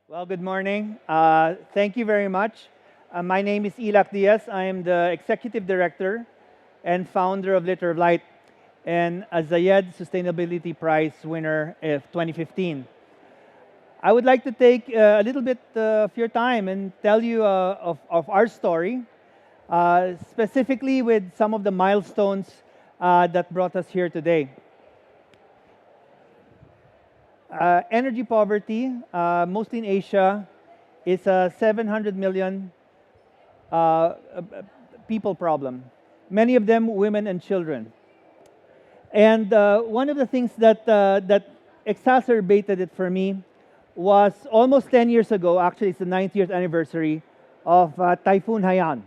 Well, good morning. Thank you very much. My name is Ilak Diaz. I am the Executive Director and founder of Liter of Light and a Zayed Sustainability Prize winner of 2015. I would like to take a little bit of your time and tell you of our story, specifically with some of the milestones that brought us here today. Energy poverty, mostly in Asia, is a 700 million people problem. Many of them women and children. And one of the things that exacerbated it for me was almost 10 years ago. Actually, it's the 90th anniversary of Typhoon Haiyan.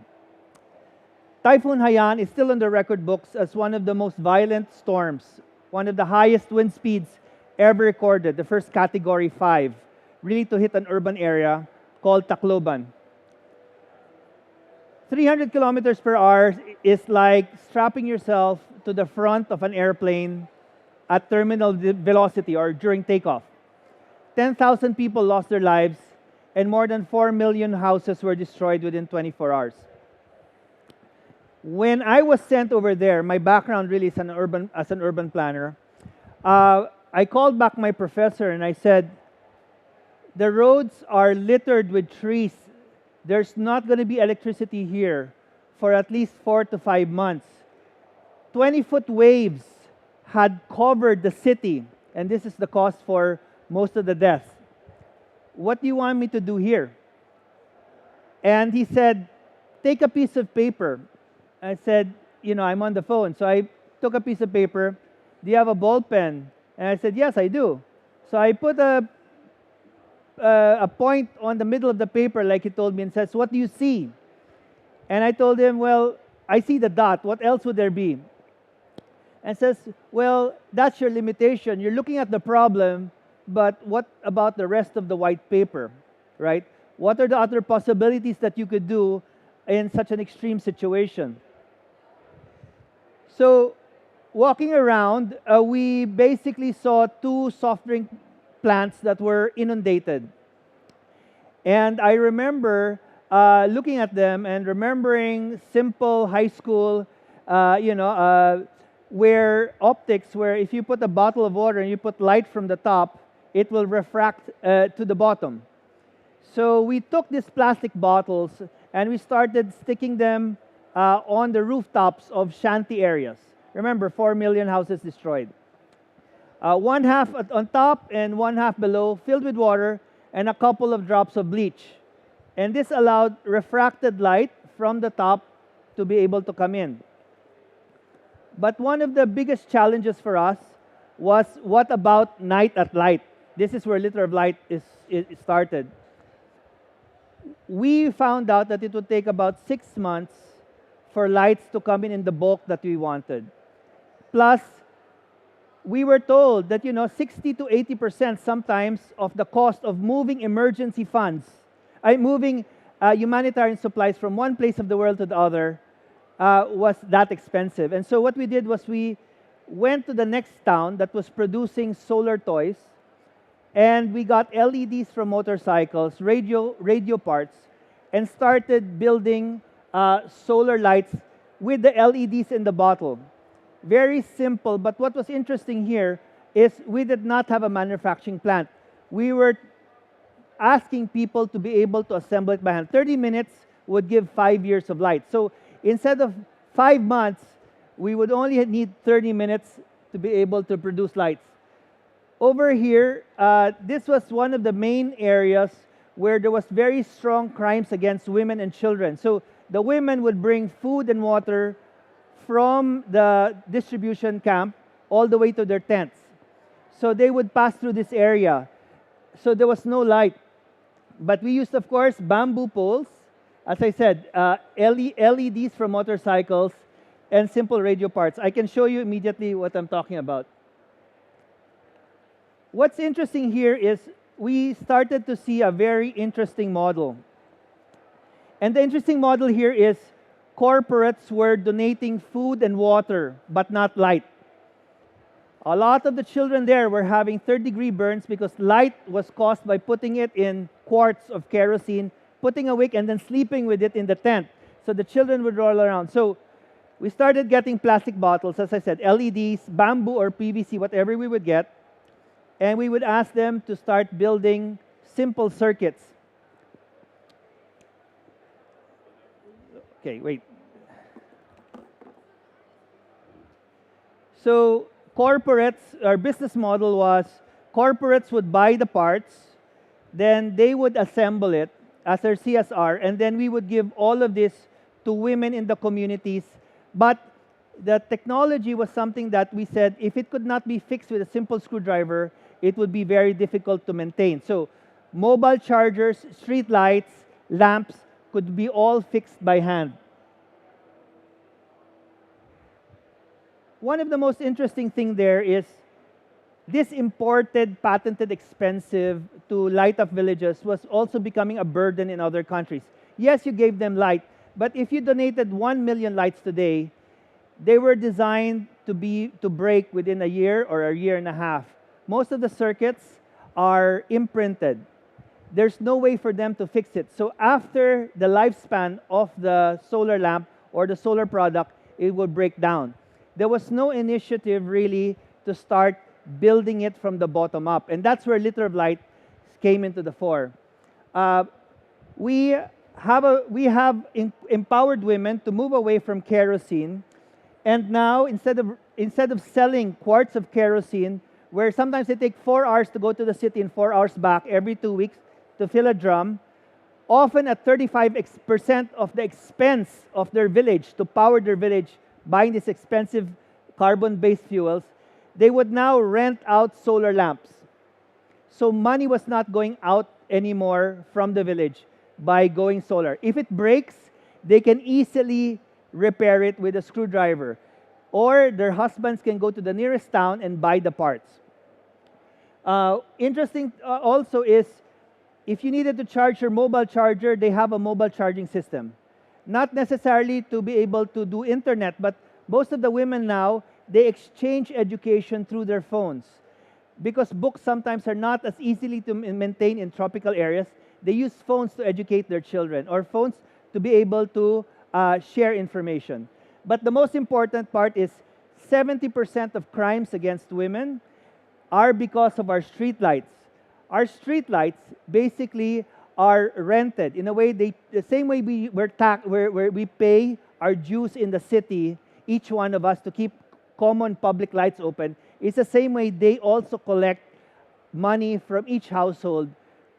Typhoon Haiyan is still on the record books as one of the most violent storms, one of the highest wind speeds ever recorded, the first category 5, really to hit an urban area called Tacloban. 300 kilometers per hour is like strapping yourself to the front of an airplane at terminal velocity or during takeoff. 10,000 people lost their lives and more than 4 million houses were destroyed within 24 hours. When I was sent over there, my background really is as an urban planner. I called back my professor and I said, the roads are littered with trees. There's not going to be electricity here for at least 4 to 5 months. 20-foot waves had covered the city, and this is the cause for most of the deaths. What do you want me to do here? And he said, take a piece of paper. I said, I'm on the phone. So I took a piece of paper. Do you have a ball pen? And I said, yes, I do. So I put a point on the middle of the paper, like he told me, and says, what do you see? And I told him, well, I see the dot. What else would there be? And says, well, that's your limitation. You're looking at the problem, but what about the rest of the white paper, right? What are the other possibilities that you could do in such an extreme situation? So walking around, we basically saw 2 soft drink plants that were inundated. And I remember looking at them and remembering simple high school, where optics, where if you put a bottle of water and you put light from the top, it will refract to the bottom. So we took these plastic bottles and we started sticking them on the rooftops of shanty areas. Remember, 4 million houses destroyed. One half on top and one half below, filled with water and a couple of drops of bleach. And this allowed refracted light from the top to be able to come in. But one of the biggest challenges for us was, what about night at light? This is where Liter of Light is started. We found out that it would take about 6 months for lights to come in the bulk that we wanted. Plus, we were told that 60 to 80% sometimes of the cost of moving emergency funds, moving humanitarian supplies from one place of the world to the other, was that expensive. And so what we did was we went to the next town that was producing solar toys, and we got LEDs from motorcycles, radio parts, and started building solar lights with the LEDs in the bottle. Very simple, but what was interesting here is we did not have a manufacturing plant. We were asking people to be able to assemble it by hand. 30 minutes would give 5 years of light. So instead of 5 months, we would only need 30 minutes to be able to produce lights. Over here, this was one of the main areas where there was very strong crimes against women and children. So the women would bring food and water from the distribution camp all the way to their tents. So they would pass through this area. So there was no light. But we used, of course, bamboo poles, as I said, LEDs from motorcycles, and simple radio parts. I can show you immediately what I'm talking about. What's interesting here is we started to see a very interesting model. And the interesting model here is corporates were donating food and water, but not light. A lot of the children there were having third-degree burns because light was caused by putting it in quarts of kerosene, putting a wick, and then sleeping with it in the tent. So the children would roll around. So we started getting plastic bottles, as I said, LEDs, bamboo or PVC, whatever we would get, and we would ask them to start building simple circuits. Okay, wait. So corporates, our business model was corporates would buy the parts, then they would assemble it as their CSR, and then we would give all of this to women in the communities. But the technology was something that we said if it could not be fixed with a simple screwdriver, it would be very difficult to maintain. So mobile chargers, street lights, lamps could be all fixed by hand. One of the most interesting thing there is this imported, patented, expensive to light up villages was also becoming a burden in other countries. Yes, you gave them light, but if you donated 1 million lights today, they were designed to break within a year or a year and a half. Most of the circuits are imprinted. There's no way for them to fix it. So after the lifespan of the solar lamp or the solar product, it will break down. There was no initiative really to start building it from the bottom up. And that's where Liter of Light came into the fore. We have empowered women to move away from kerosene. And now, instead of selling quarts of kerosene, where sometimes they take 4 hours to go to the city and 4 hours back every 2 weeks to fill a drum, often at 35% of the expense of their village to power their village, buying these expensive carbon-based fuels, they would now rent out solar lamps. So money was not going out anymore from the village by going solar. If it breaks, they can easily repair it with a screwdriver. Or their husbands can go to the nearest town and buy the parts. Interesting also is, if you needed to charge your mobile charger, they have a mobile charging system. Not necessarily to be able to do internet, but most of the women now, they exchange education through their phones. Because books sometimes are not as easily to maintain in tropical areas, they use phones to educate their children, or phones to be able to share information. But the most important part is 70% of crimes against women are because of our street lights. Our street lights basically are rented. In a way, the same way we pay our dues in the city, each one of us, to keep common public lights open, it's the same way they also collect money from each household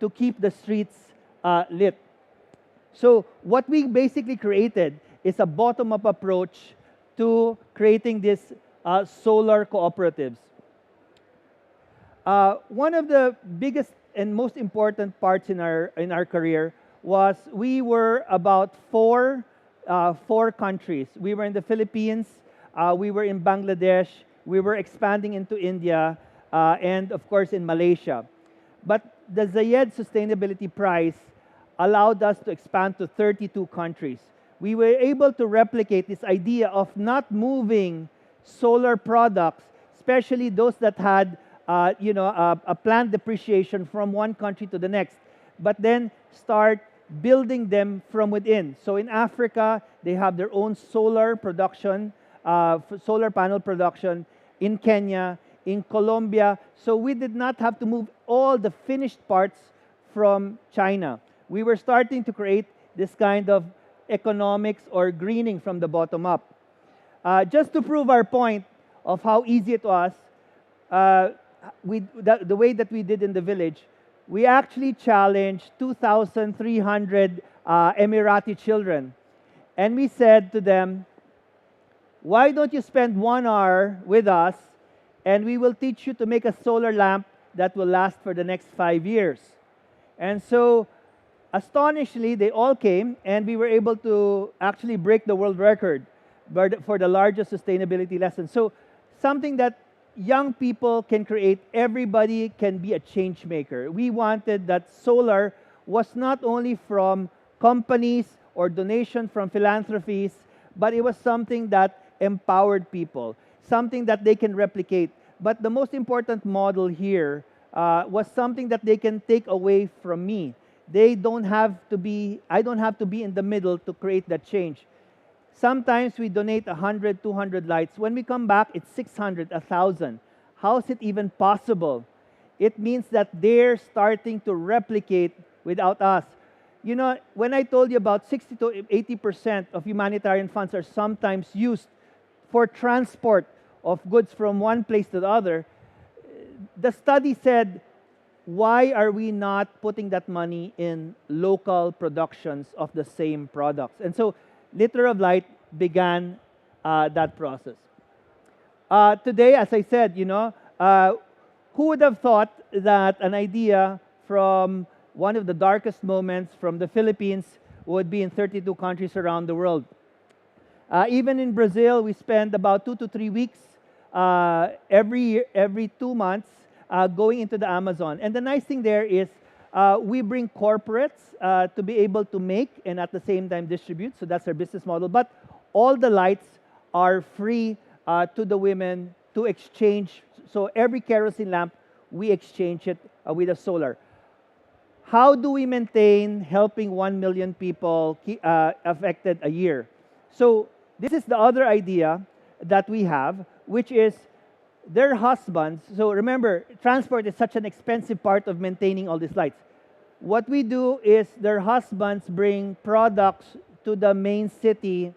to keep the streets lit. So what we basically created is a bottom-up approach to creating these solar cooperatives. One of the biggest and most important parts in our career was we were about four countries. We were in the Philippines, we were in Bangladesh, we were expanding into India, and of course in Malaysia. But the Zayed Sustainability Prize allowed us to expand to 32 countries. We were able to replicate this idea of not moving solar products, especially those that had a planned depreciation from one country to the next, but then start building them from within. So in Africa, they have their own solar production, solar panel production. In Kenya, in Colombia. So we did not have to move all the finished parts from China. We were starting to create this kind of economics or greening from the bottom up. Just to prove our point of how easy it was, the way that we did in the village, we actually challenged 2,300 Emirati children. And we said to them, why don't you spend 1 hour with us and we will teach you to make a solar lamp that will last for the next 5 years. And so, astonishingly, they all came and we were able to actually break the world record for the largest sustainability lesson. So, something that young people can create, everybody can be a change maker. We wanted that solar was not only from companies or donation from philanthropies, but it was something that empowered people, something that they can replicate. But the most important model here was something that they can take away from me. They don't have to be, I don't have to be in the middle to create that change. Sometimes we donate 100, 200 lights. When we come back, it's 600, 1,000. How is it even possible? It means that they're starting to replicate without us. You know, when I told you about 60 to 80% of humanitarian funds are sometimes used for transport of goods from one place to the other, the study said, why are we not putting that money in local productions of the same products? And so, Liter of Light began that process. Today, as I said, who would have thought that an idea from one of the darkest moments from the Philippines would be in 32 countries around the world? Even in Brazil, we spend about 2 to 3 weeks every year, every 2 months going into the Amazon. And the nice thing there is we bring corporates to be able to make and at the same time distribute. So that's our business model. But all the lights are free to the women to exchange. So every kerosene lamp, we exchange it with a solar. How do we maintain helping 1 million people affected a year? So this is the other idea that we have, which is their husbands. So remember, transport is such an expensive part of maintaining all these lights. What we do is their husbands bring products to the main city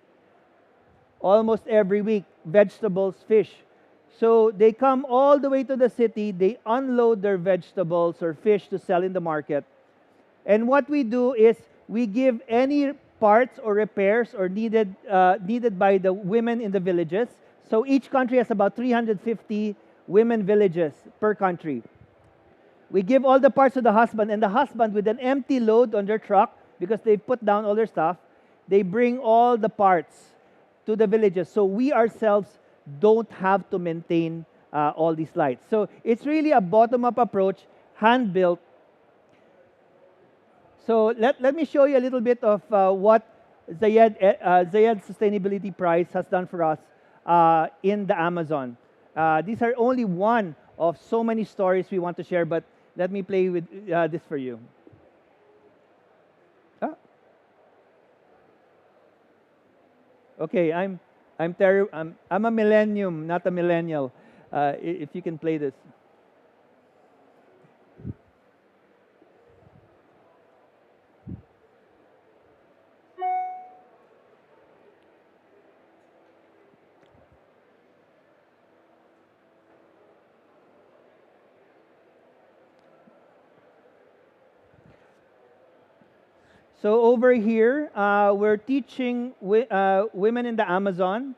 almost every week, vegetables, fish. So they come all the way to the city, they unload their vegetables or fish to sell in the market. And what we do is we give any parts or repairs or needed by the women in the villages. So each country has about 350 women villages per country. We give all the parts to the husband, and the husband, with an empty load on their truck, because they've put down all their stuff, they bring all the parts to the villages. So we ourselves don't have to maintain all these lights. So it's really a bottom-up approach, hand-built. So let me show you a little bit of what Zayed Sustainability Prize has done for us in the Amazon. These are only one of so many stories we want to share, but let me play with this for you. Okay, I'm a millennium, not a millennial. If you can play this. So over here, we're teaching women in the Amazon.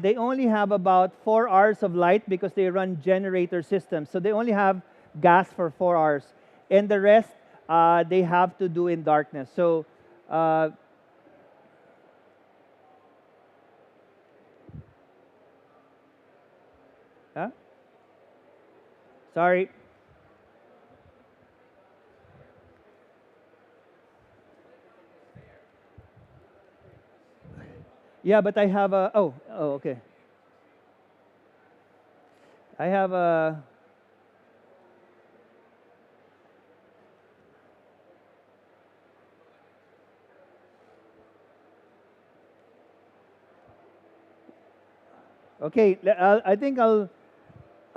They only have about 4 hours of light because they run generator systems. So they only have gas for 4 hours. And the rest, they have to do in darkness. So sorry. Yeah, but I have a, okay. I have a, okay, I think I'll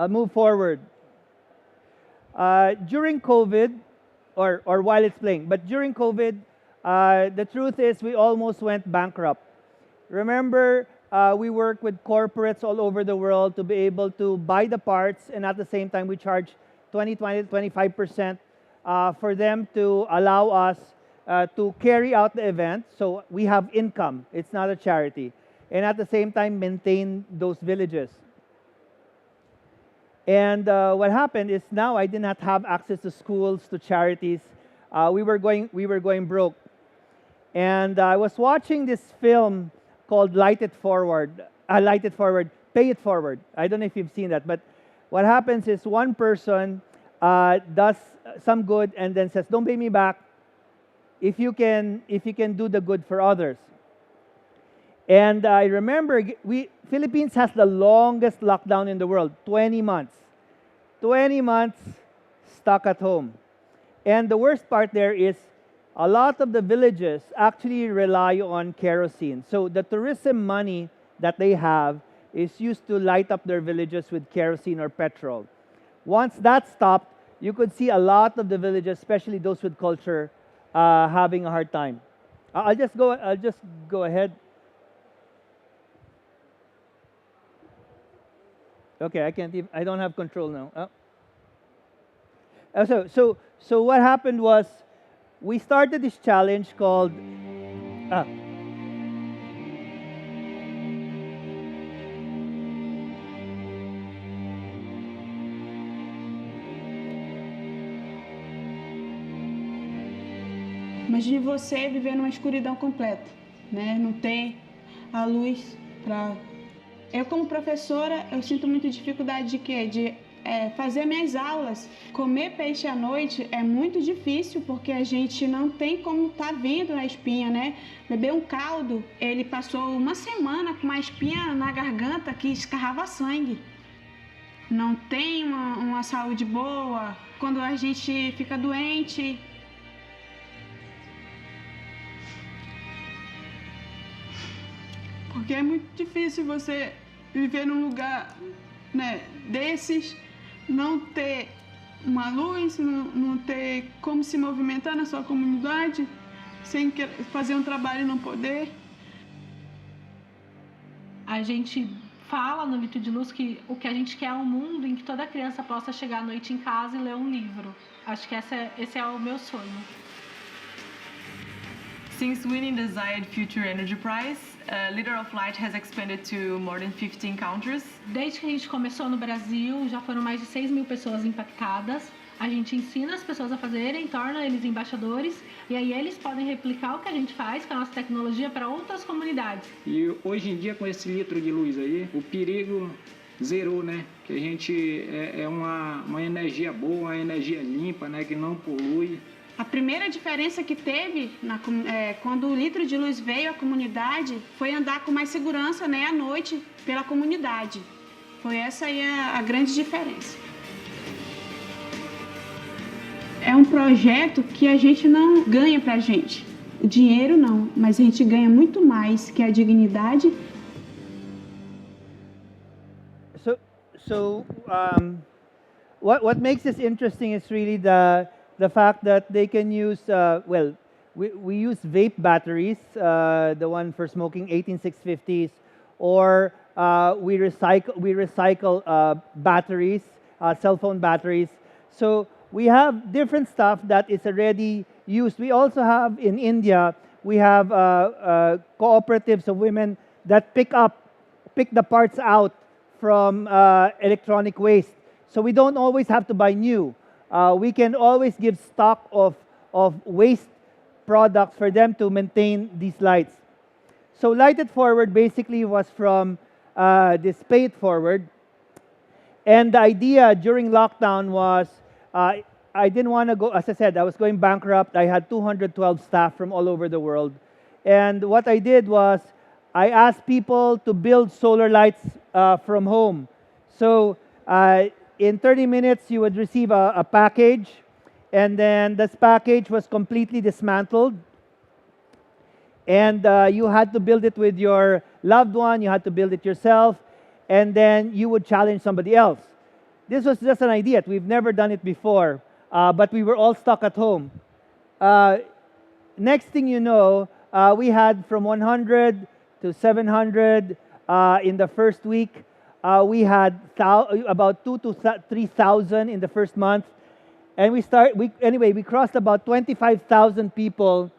move forward. During COVID, or while it's playing, but during COVID, the truth is we almost went bankrupt. Remember, we work with corporates all over the world to be able to buy the parts, and at the same time, we charge 20, 25% for them to allow us to carry out the event. So we have income. It's not a charity. And at the same time, maintain those villages. And what happened is now I did not have access to schools, to charities. We were going broke. And I was watching this film called Light It Forward, Pay It Forward. I don't know if you've seen that, but what happens is one person does some good and then says, "Don't pay me back if you can do the good for others." And I remember Philippines has the longest lockdown in the world, 20 months. 20 months stuck at home. And the worst part there is a lot of the villages actually rely on kerosene. So the tourism money that they have is used to light up their villages with kerosene or petrol. Once that stopped, you could see a lot of the villages, especially those with culture, having a hard time. I'll just go ahead. Okay, I can't even, I don't have control now. So what happened was we started this challenge called ah, Mas de você viver numa escuridão completa, né? Não ter a luz para... Eu, como professora, eu sinto muita dificuldade de quê? Fazer minhas aulas. Comer peixe à noite é muito difícil, porque a gente não tem como tá vendo a espinha, né? Beber um caldo, ele passou uma semana com uma espinha na garganta que escarrava sangue. Não tem uma saúde boa. Quando a gente fica doente... Porque é muito difícil você viver num lugar, né, desses, não ter uma luz, não ter como se movimentar na sua comunidade, sem fazer um trabalho e não poder. A gente fala no Litro de Luz que o que a gente quer é um mundo em que toda criança possa chegar à noite em casa e ler um livro. Acho que esse é o meu sonho. Since winning the Zayed Future Energy Prize, Leader of Light has expanded to more than 15 countries. Desde que a gente começou no Brasil, já foram mais de 6.000 pessoas impactadas. A gente ensina as pessoas a fazerem, torna eles embaixadores, e aí eles podem replicar o que a gente faz com a nossa tecnologia para outras comunidades. E hoje em dia, com esse litro de luz aí, o perigo zerou, né? Que a gente é uma energia boa, uma energia limpa, né? Que não polui. A primeira diferença que teve quando o Litro de Luz veio à comunidade foi andar com mais segurança, né, à noite pela comunidade. Foi essa aí a grande diferença. É um projeto que a gente não ganha pra gente. O dinheiro não, mas a gente ganha muito mais, que a dignidade. What makes this interesting is really the fact that they can use, we use vape batteries, the one for smoking 18650s, or we recycle batteries, cell phone batteries. So we have different stuff that is already used. We also have in India, we have cooperatives of women that pick the parts out from electronic waste. So we don't always have to buy new. We can always give stock of waste products for them to maintain these lights. So Light It Forward basically was from this Pay It Forward. And the idea during lockdown was, I didn't want to go, as I said, I was going bankrupt. I had 212 staff from all over the world. And what I did was, I asked people to build solar lights from home. So in 30 minutes, you would receive a package, and then this package was completely dismantled. And you had to build it with your loved one, you had to build it yourself, and then you would challenge somebody else. This was just an idea. We've never done it before, but we were all stuck at home. Next thing you know, we had from 100 to 700 in the first week. We had about 2,000 to 3,000 in the first month. And we crossed about 25,000 people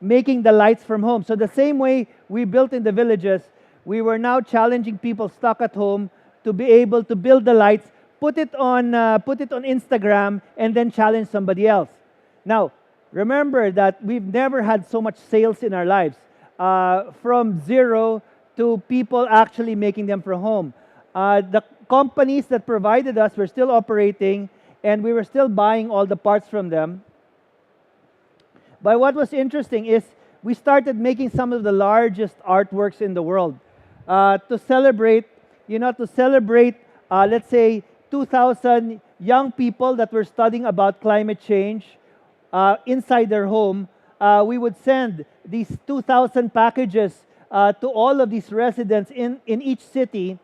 making the lights from home. So the same way we built in the villages, we were now challenging people stuck at home to be able to build the lights, put it on Instagram, and then challenge somebody else. Now, remember that we've never had so much sales in our lives, from zero to people actually making them from home. The companies that provided us were still operating, and we were still buying all the parts from them. But what was interesting is we started making some of the largest artworks in the world. to celebrate, let's say, 2,000 young people that were studying about climate change inside their home. We would send these 2,000 packages to all of these residents in each city.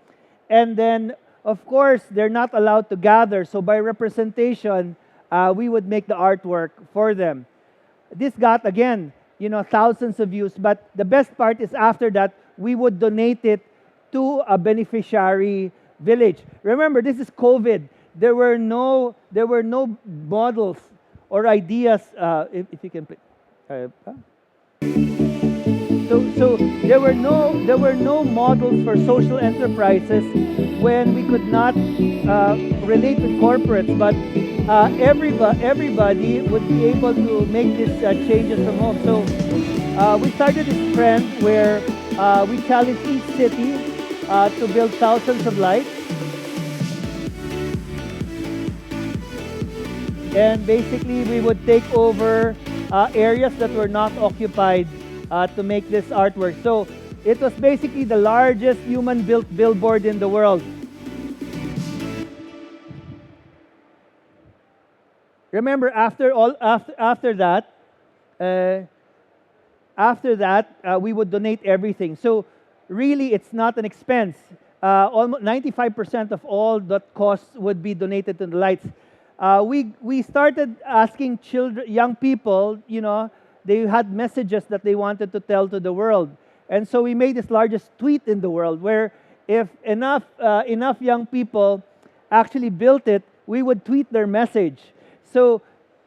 And then, of course, they're not allowed to gather. So by representation, we would make the artwork for them. This got, again, thousands of views. But the best part is after that, we would donate it to a beneficiary village. Remember, this is COVID. There were no models or ideas. If you can play. So there were no models for social enterprises when we could not relate with corporates, but everybody would be able to make these changes from home. So we started this trend where we challenged each city to build thousands of lights. And basically, we would take over areas that were not occupied to make this artwork. So it was basically the largest human-built billboard in the world. Remember, after that, we would donate everything. So really, it's not an expense. Almost 95% of all that costs would be donated to the lights. We started asking young people, they had messages that they wanted to tell to the world. And so we made this largest tweet in the world where if enough young people actually built it, we would tweet their message. So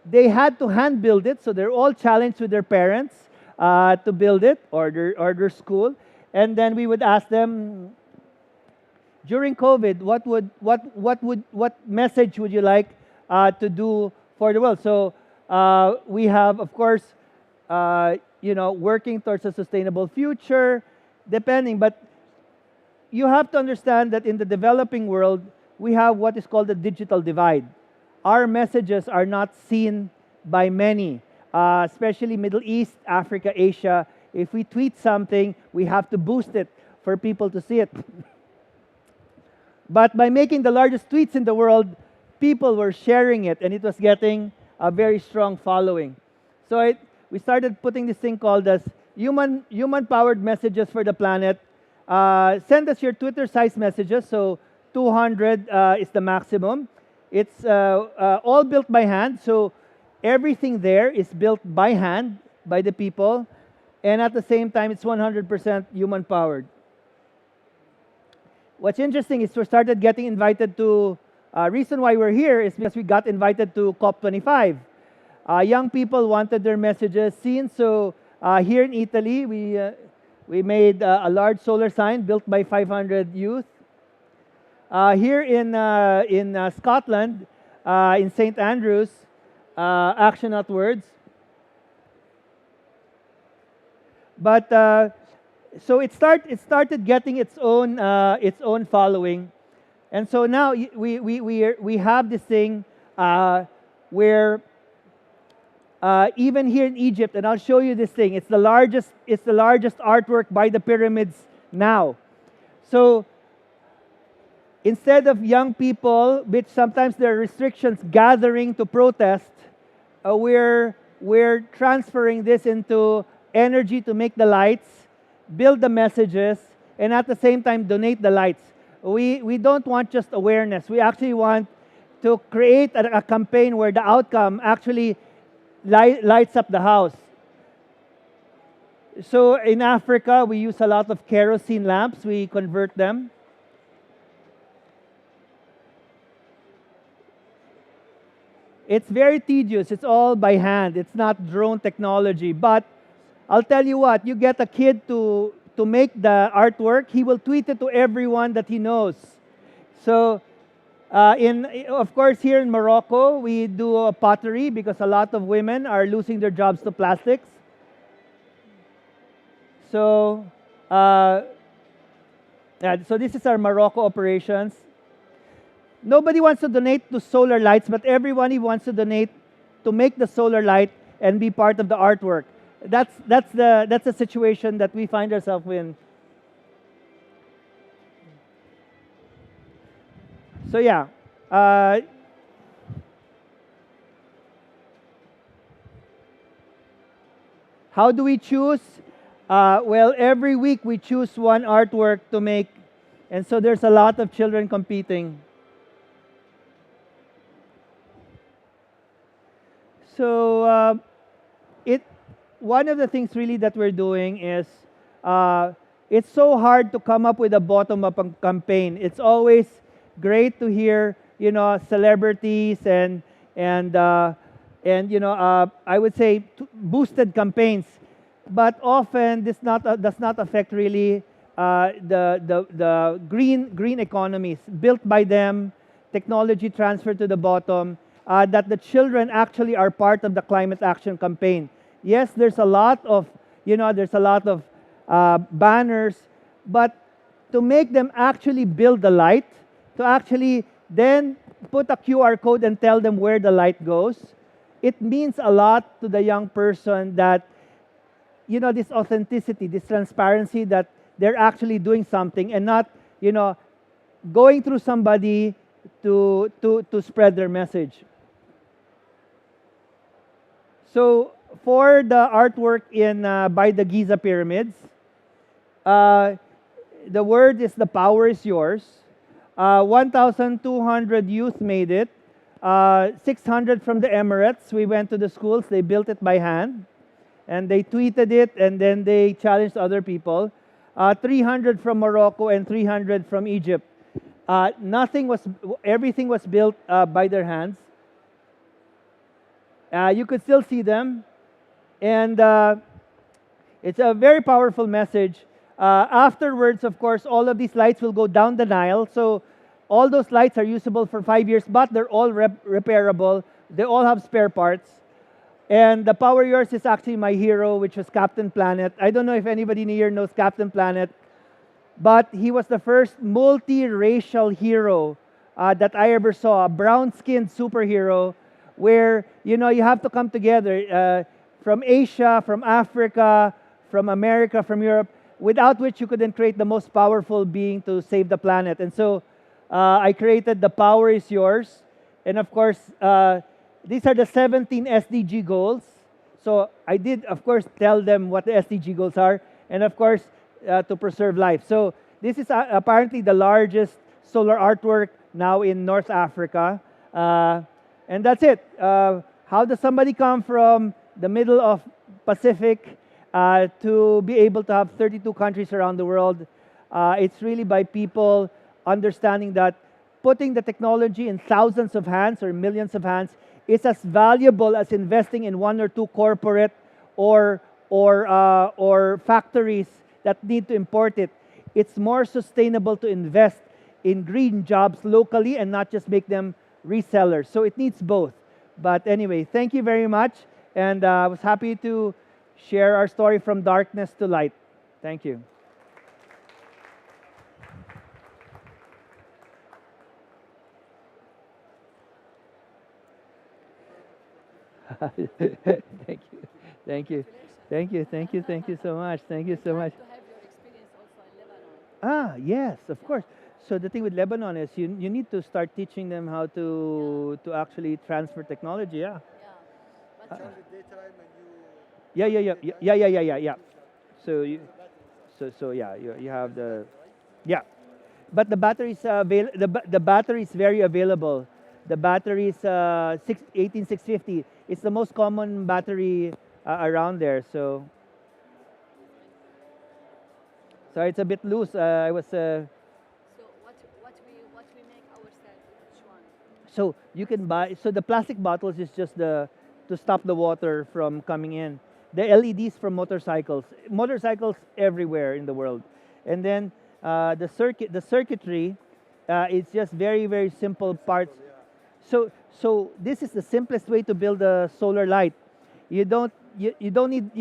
they had to hand build it. So they're all challenged with their parents to build it or their school. And then we would ask them, during COVID, what message would you like to do for the world? So we have, of course, working towards a sustainable future, depending. But you have to understand that in the developing world, we have what is called the digital divide. Our messages are not seen by many, especially Middle East, Africa, Asia. If we tweet something, we have to boost it for people to see it. But by making the largest tweets in the world, people were sharing it, and it was getting a very strong following. So we started putting this thing called as human-powered messages for the planet. Send us your Twitter-sized messages. So 200 is the maximum. It's all built by hand. So everything there is built by hand by the people, and at the same time, it's 100% human-powered. What's interesting is we started getting invited to. Reason why we're here is because we got invited to COP25. Young people wanted their messages seen, so here in Italy, we made a large solar sign built by 500 youth. Here in Scotland, in St. Andrews, Action Not Words. But so it started getting its own following. And so now we have this thing where even here in Egypt, and I'll show you this thing. It's the largest artwork by the pyramids now. So instead of young people, which sometimes there are restrictions, gathering to protest, we're transferring this into energy to make the lights, build the messages, and at the same time donate the lights. We don't want just awareness. We actually want to create a campaign where the outcome actually lights up the house. So in Africa, we use a lot of kerosene lamps. We convert them. It's very tedious. It's all by hand. It's not drone technology. But I'll tell you what, you get a kid to make the artwork, he will tweet it to everyone that he knows. So, of course, here in Morocco, we do pottery because a lot of women are losing their jobs to plastics. So, so this is our Morocco operations. Nobody wants to donate to solar lights, but everybody wants to donate to make the solar light and be part of the artwork. That's the situation that we find ourselves in. So yeah, uh, how do we choose? Well, every week we choose one artwork to make, and so there's a lot of children competing. So it one of the things really that we're doing is uh, it's so hard to come up with a bottom-up campaign. It's always great to hear celebrities and I would say boosted campaigns, but often this does not affect really the green economies built by them, technology transferred to the bottom, that the children actually are part of the climate action campaign. Yes, there's a lot of banners, but to make them actually build the light, to actually then put a QR code and tell them where the light goes, it means a lot to the young person that this authenticity, this transparency, that they're actually doing something and not going through somebody to spread their message. So for the artwork in by the Giza pyramids, uh, the word is "the power is yours." 1,200 youth made it. 600 from the Emirates. We went to the schools. They built it by hand, and they tweeted it, and then they challenged other people. 300 from Morocco and 300 from Egypt. Everything was built by their hands. You could still see them, and it's a very powerful message. Afterwards, of course, all of these lights will go down the Nile. So all those lights are usable for 5 years, but they're all repairable. They all have spare parts. And the Power Yours is actually my hero, which was Captain Planet. I don't know if anybody here knows Captain Planet, but he was the first multiracial hero that I ever saw, a brown-skinned superhero where, you have to come together from Asia, from Africa, from America, from Europe, without which you couldn't create the most powerful being to save the planet. And so I created The Power is Yours. And of course, these are the 17 SDG goals. So I did, of course, tell them what the SDG goals are. And of course, to preserve life. So this is apparently the largest solar artwork now in North Africa. And that's it. How does somebody come from the middle of Pacific to be able to have 32 countries around the world? It's really by people understanding that putting the technology in thousands of hands or millions of hands is as valuable as investing in one or two corporate or factories that need to import it. It's more sustainable to invest in green jobs locally and not just make them resellers. So it needs both. But anyway, thank you very much. And I was happy to share our story from darkness to light. Thank you. Thank you. Thank you. Thank you. Thank you. Thank you so much. Thank you so much. To have your experience also in Lebanon. Yes, of course. So the thing with Lebanon is you need to start teaching them how to actually transfer technology. Yeah. Yeah. But Yeah. So you have the yeah, but the batteries the battery is very available. The battery is 18650. It's the most common battery around there. So sorry, it's a bit loose. I was. so what we make ourselves, which one? So you can buy. So the plastic bottles is just to stop the water from coming in. The LEDs from motorcycles everywhere in the world, and then the circuitry is just very very simple parts. So this is the simplest way to build a solar light. You don't need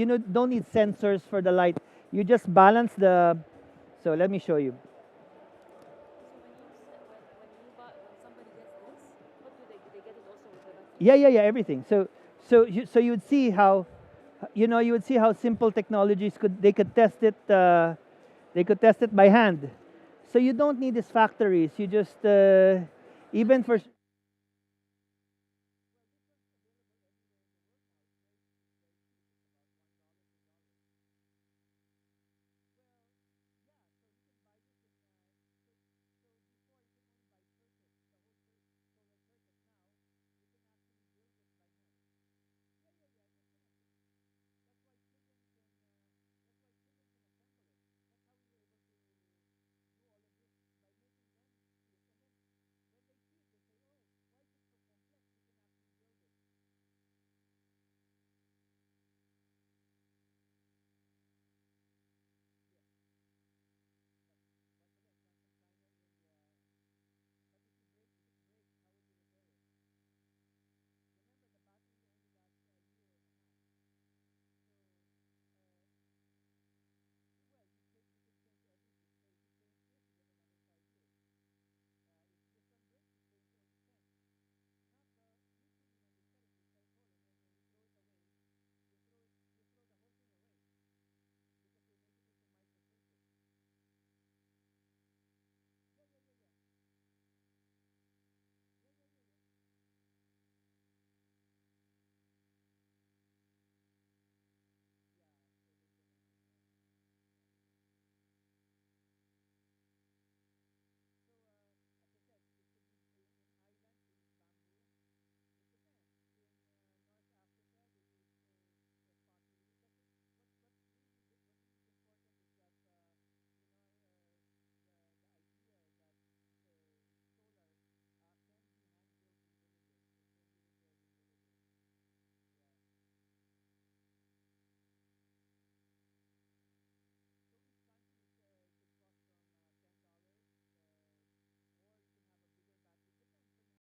sensors for the light. You just balance the. So let me show you. When somebody gets this, what do they get it also with the battery? Yeah, everything. So you'd see how, you would see how simple technologies could test it. They could test it by hand. So you don't need these factories. You just even for